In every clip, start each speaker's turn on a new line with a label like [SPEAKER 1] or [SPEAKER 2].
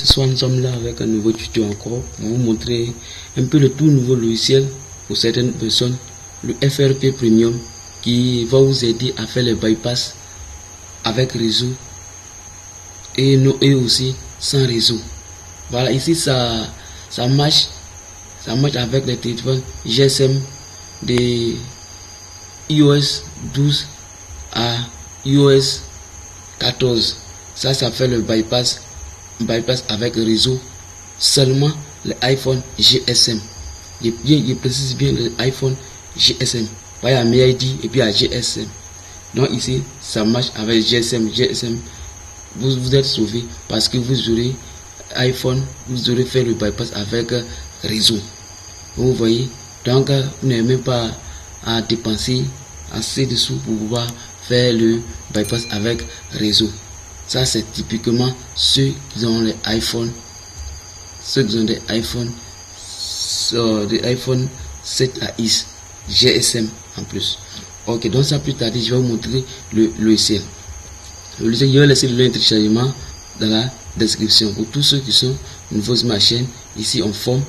[SPEAKER 1] ce soir nous sommes là avec un nouveau tuto encore pour vous montrer un peu le tout nouveau logiciel pour certaines personnes, le FRP Premium, qui va vous aider à faire les bypass avec réseau et aussi sans réseau. Voilà, ici ça marche avec les téléphones GSM de iOS 12 à iOS 14. Ça fait le bypass avec réseau seulement les iPhone GSM. Je précise bien le iPhone GSM, pas à MID et puis à GSM. Donc ici ça marche avec GSM. Vous êtes sauvé parce que vous aurez iPhone, vous aurez fait le bypass avec réseau. Vous voyez, donc vous n'avez même pas à dépenser assez de sous pour pouvoir faire le bypass avec réseau. Ça c'est typiquement ceux qui ont les iPhone, des iPhone 7 à X GSM en plus. Ok, donc ça plus tard je vais vous montrer le logiciel. Je vais laisser le lien de téléchargement dans la description pour tous ceux qui sont nouveaux sur ma chaîne. Ici on forme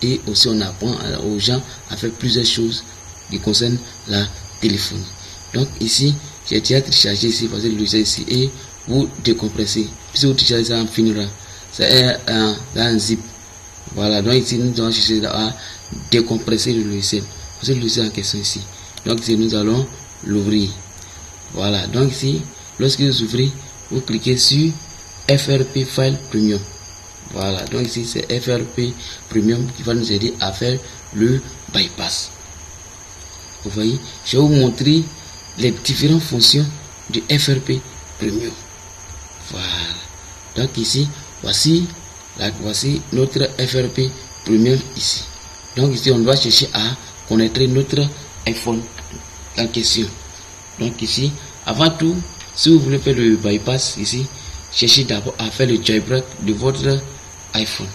[SPEAKER 1] et aussi on apprend aux gens à faire plusieurs choses qui concernent la téléphonie. Donc ici j'ai déjà téléchargé ici, parce que le logiciel ici, et vous décompressez. Si vous téléchargez ça en finira, c'est un zip. Voilà, donc ici nous allons chercher à décompresser le logiciel. Parce que le logiciel en question ici. Donc ici nous allons l'ouvrir. Voilà, donc ici, lorsque vous ouvrez, vous cliquez sur FRP File Premium. Voilà, donc ici c'est FRP Premium qui va nous aider à faire le bypass. Vous voyez, je vais vous montrer les différentes fonctions du FRP Premium. Voilà, donc ici voici notre FRP Premium ici. Donc ici on doit chercher à connaître notre iPhone en question. Donc ici, avant tout, si vous voulez faire le bypass ici, cherchez d'abord à faire le jailbreak de votre iPhone.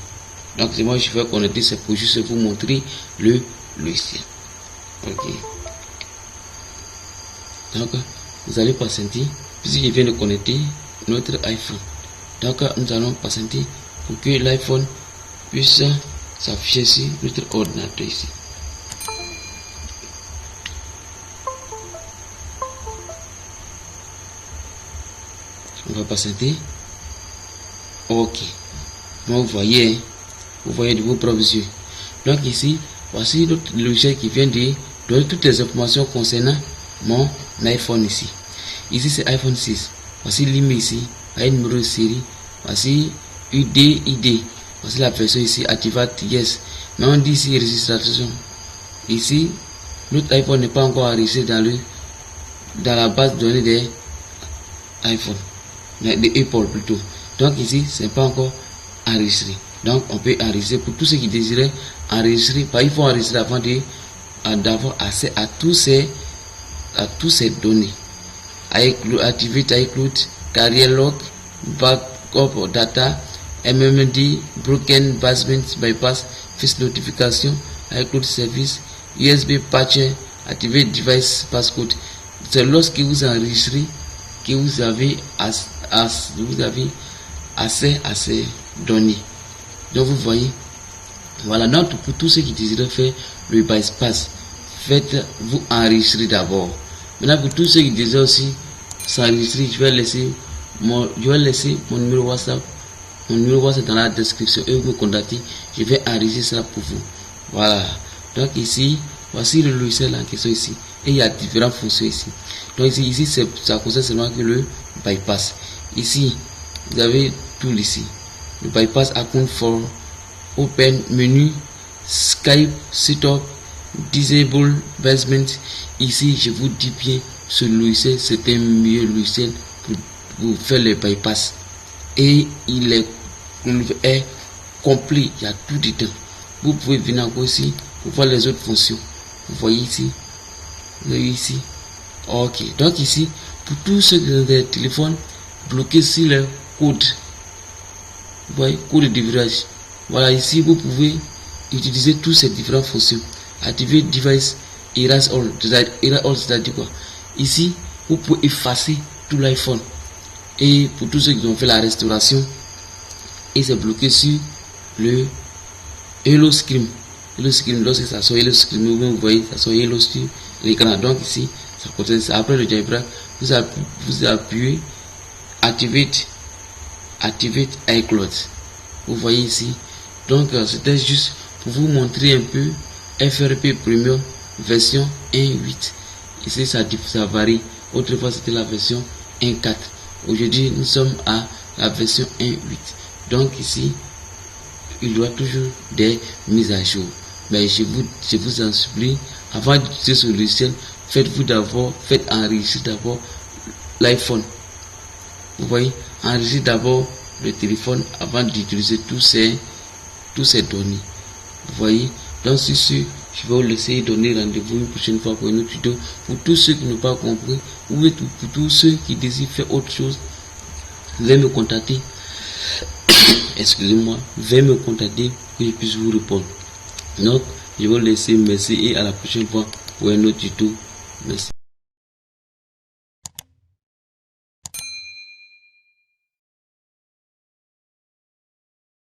[SPEAKER 1] Donc c'est moi je vais connecter, c'est pour juste vous montrer le logiciel. Ok. Donc vous allez patienter, puisque je viens de connecter notre iPhone. Donc nous allons patienter pour que l'iPhone puisse s'afficher sur notre ordinateur ici. On va patienter. Ok. Donc vous voyez de vos propres yeux. Donc ici, voici notre logiciel qui vient de donner toutes les informations concernant mon iPhone ici. Ici c'est iPhone 6. Voici l'email ici, avec numéro de série. Voici ID. Voici la version ici, activate yes. Mais on dit ici registration. Ici, notre iPhone n'est pas encore enregistré dans la base de données des iPhone. De Apple plutôt. Donc ici c'est pas encore enregistré. Donc on peut enregistrer pour tous ceux qui désirent enregistrer. Il faut enregistrer avant d'avoir accès à tous ces données. Activate iCloud, Carrier Lock, Backup Data, MMD, Broken Basement Bypass, Fix Notification, iCloud Service, USB Patcher, Activate Device Passcode. C'est lorsque vous enregistrez que vous avez accès à ces données. Donc vous voyez, voilà. Donc pour tous ceux qui désirent faire le bypass, faites-vous enregistrer d'abord. Maintenant pour tous ceux qui désirent aussi s'enregistrer, je vais laisser mon numéro WhatsApp dans la description et vous me contactez, je vais enregistrer ça pour vous. Voilà. Donc ici, voici le logiciel en question ici. Et il y a différentes fonctions ici. Donc ici ça concerne seulement que le bypass. Ici, vous avez tout ici. Le bypass account for open menu, Skype, setup, disable basement. Ici, je vous dis bien, ce logiciel, c'est un meilleur logiciel pour faire le bypass. Et il est complet, il y a tout dedans. Vous pouvez venir encore ici pour voir les autres fonctions. Vous voyez ici. Vous voyez ici. Ok. Donc ici, pour tous ceux qui ont des téléphones bloqués sur le code. Vous voyez, code de virage. Voilà, ici vous pouvez utiliser toutes ces différentes fonctions. Activer device, erase all. Erase all, c'est-à-dire quoi? Ici, vous pouvez effacer tout l'iPhone. Et pour tous ceux qui ont fait la restauration, et c'est bloqué sur le Hello Screen. Hello Screen, lorsque ça sort Hello Screen, vous voyez, ça sort Hello sur l'écran. Donc ici, ça contient ça. Après le jailbreak, vous appuyez Activate iCloud. Vous voyez ici. Donc c'était juste pour vous montrer un peu FRP Premium version 1.8. Ici ça varie. Autrefois c'était la version 1.4. Aujourd'hui nous sommes à la version 1.8. Donc ici il y aura toujours des mises à jour. Mais je vous en supplie, avant d'utiliser ce logiciel, faites enregistrer d'abord l'iPhone. Vous voyez, enregistrez d'abord le téléphone avant d'utiliser tous ces données. Vous voyez, donc sur ce, je vais vous laisser donner rendez-vous une prochaine fois pour une autre vidéo. Pour tous ceux qui n'ont pas compris, ou pour tous ceux qui désirent faire autre chose, veuillez me contacter. Excusez-moi, veuillez me contacter pour que je puisse vous répondre. Donc, je vais vous laisser, merci et à la prochaine fois pour un autre tuto. Merci.